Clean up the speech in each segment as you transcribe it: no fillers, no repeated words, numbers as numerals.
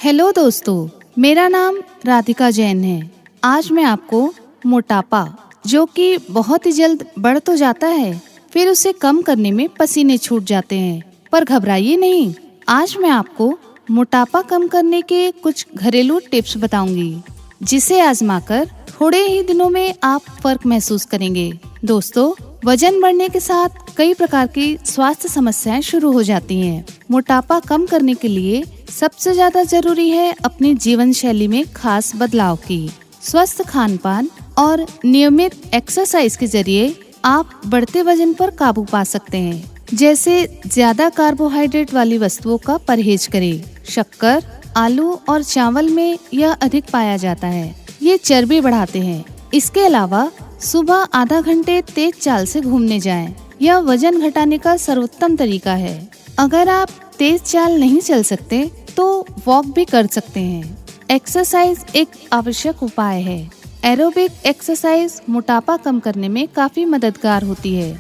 Hello दोस्तों, मेरा नाम राधिका जैन है। आज मैं आपको मोटापा, जो कि बहुत ही जल्द बढ़ तो जाता है, फिर उसे कम करने में पसीने छूट जाते हैं, पर घबराइए नहीं। आज मैं आपको मोटापा कम करने के कुछ घरेलू टिप्स बताऊंगी, जिसे आजमाकर थोड़े ही दिनों में आप फर्क महसूस करेंगे। दोस्तों, वजन बढ़ने के साथ कई प्रकार की स्वास्थ्य समस्याएं शुरू हो जाती हैं। मोटापा कम करने के लिए सबसे ज्यादा जरूरी है अपनी जीवन शैली में खास बदलाव की। स्वस्थ खान पान और नियमित एक्सरसाइज के जरिए आप बढ़ते वजन पर काबू पा सकते हैं। जैसे ज्यादा कार्बोहाइड्रेट वाली वस्तुओं का परहेज करें। शक्कर, आलू और चावल में यह अधिक पाया जाता है, ये चर्बी बढ़ाते हैं। इसके अलावा सुबह आधा घंटे तेज चाल से घूमने जाएं। यह वजन घटाने का सर्वोत्तम तरीका है। अगर आप तेज चाल नहीं चल सकते तो वॉक भी कर सकते हैं। एक्सरसाइज एक आवश्यक उपाय है। एरोबिक एक्सरसाइज मोटापा कम करने में काफी मददगार होती है।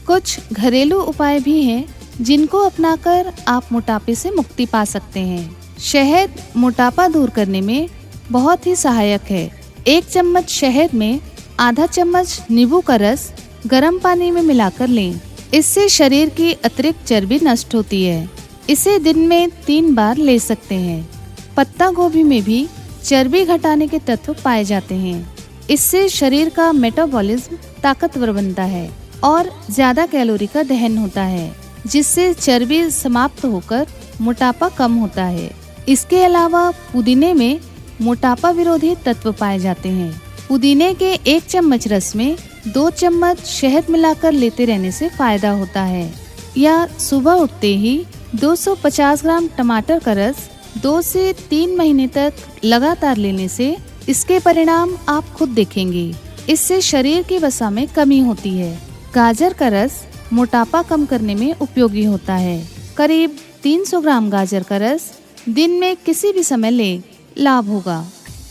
कुछ घरेलू उपाय भी हैं जिनको अपनाकर आप मोटापे से मुक्ति पा सकते हैं। शहद मोटापा दूर करने में बहुत ही सहायक है। 1 चम्मच शहद में आधा चम्मच नींबू का रस गर्म पानी में मिलाकर लें। इससे शरीर की अतिरिक्त चर्बी नष्ट होती है। इसे दिन में 3 बार ले सकते हैं। पत्ता गोभी में भी चर्बी घटाने के तत्व पाए जाते हैं। इससे शरीर का मेटाबॉलिज्म ताकतवर बनता है और ज्यादा कैलोरी का दहन होता है, जिससे चर्बी समाप्त होकर मोटापा कम होता है। इसके अलावा पुदीने में मोटापा विरोधी तत्व पाए जाते हैं। पुदीने के 1 चम्मच रस में 2 चम्मच शहद मिलाकर लेते रहने से फायदा होता है। या सुबह उठते ही 250 ग्राम टमाटर का रस 2 से 3 महीने तक लगातार लेने से इसके परिणाम आप खुद देखेंगे। इससे शरीर की वसा में कमी होती है। गाजर का रस मोटापा कम करने में उपयोगी होता है। करीब 300 ग्राम गाजर का रस दिन में किसी भी समय लें, लाभ होगा।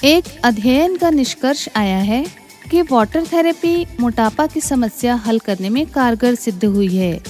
एक अध्ययन का निष्कर्ष आया है कि वाटर थेरेपी मोटापा की समस्या हल करने में कारगर सिद्ध हुई है।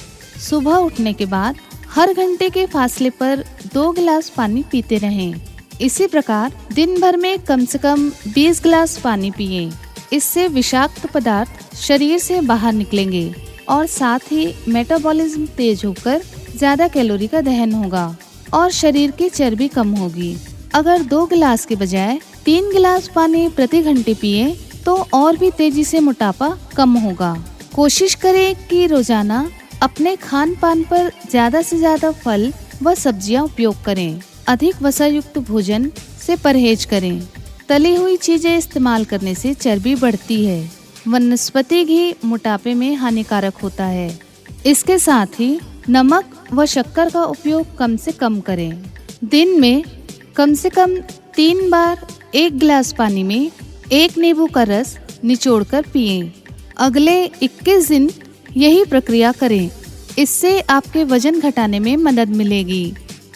सुबह उठने के बाद हर घंटे के फासले पर 2 गिलास पानी पीते रहें। इसी प्रकार दिन भर में कम से कम 20 गिलास पानी पिएं। इससे विषाक्त पदार्थ शरीर से बाहर निकलेंगे और साथ ही मेटाबॉलिज्म तेज होकर ज्यादा कैलोरी का दहन होगा और शरीर की चर्बी कम होगी। अगर 2 गिलास के बजाय 3 गिलास पानी प्रति घंटे पिए तो और भी तेजी से मोटापा कम होगा। कोशिश करें कि रोजाना अपने खान पान पर ज्यादा से ज्यादा फल व सब्जियां उपयोग करें। अधिक वसा युक्त भोजन से परहेज करें। तली हुई चीजें इस्तेमाल करने से चर्बी बढ़ती है। वनस्पति घी मोटापे में हानिकारक होता है। इसके साथ ही नमक व शक्कर का उपयोग कम से कम करें। दिन में कम से कम 3 बार 1 गिलास पानी में 1 नींबू का रस निचोड़कर पिएं। अगले 21 दिन यही प्रक्रिया करें। इससे आपके वजन घटाने में मदद मिलेगी।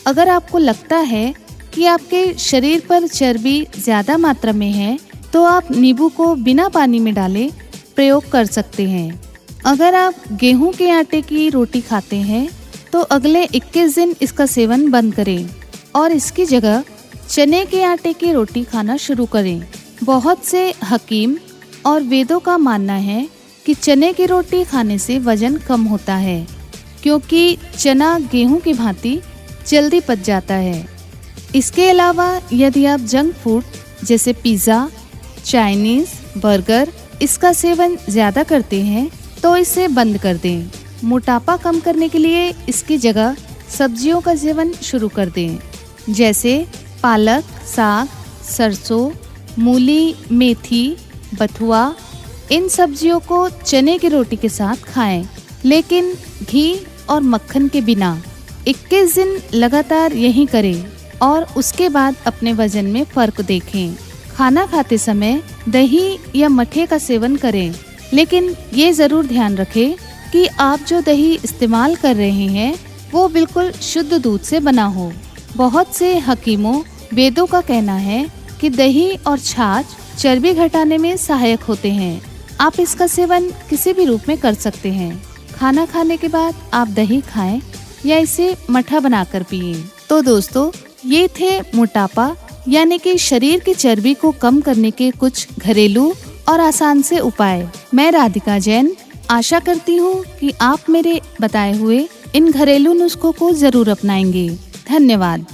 अगर आपको लगता है कि आपके शरीर पर चर्बी ज्यादा मात्रा में है, तो आप नींबू को बिना पानी में डाले प्रयोग कर सकते हैं। अगर आप गेहूं के आटे की रोटी खाते हैं तो अगले 21 दिन इसका सेवन बंद करें और इसकी जगह चने के आटे की रोटी खाना शुरू करें। बहुत से हकीम और वेदों का मानना है कि चने की रोटी खाने से वजन कम होता है, क्योंकि चना गेहूं की भांति जल्दी पच जाता है। इसके अलावा यदि आप जंक फूड जैसे पिज़्ज़ा, चाइनीज, बर्गर इसका सेवन ज्यादा करते हैं तो इसे बंद कर दें। मोटापा कम करने के लिए इसकी जगह सब्जियों का सेवन शुरू कर दें, जैसे पालक, साग, सरसों, मूली, मेथी, बथुआ। इन सब्जियों को चने की रोटी के साथ खाएं, लेकिन घी और मक्खन के बिना। 21 दिन लगातार यही करें और उसके बाद अपने वजन में फर्क देखें। खाना खाते समय दही या मठे का सेवन करें, लेकिन ये जरूर ध्यान रखें कि आप जो दही इस्तेमाल कर रहे हैं वो बिल्कुल शुद्ध दूध से बना हो। बहुत से हकीमों, वेदों का कहना है कि दही और छाछ चर्बी घटाने में सहायक होते हैं। आप इसका सेवन किसी भी रूप में कर सकते हैं। खाना खाने के बाद आप दही खाएं या इसे मठा बनाकर पिएं। तो दोस्तों, ये थे मोटापा यानी कि शरीर की चर्बी को कम करने के कुछ घरेलू और आसान से उपाय। मैं राधिका जैन आशा करती हूँ कि आप मेरे बताए हुए इन घरेलू नुस्खों को जरूर अपनाएंगे। धन्यवाद।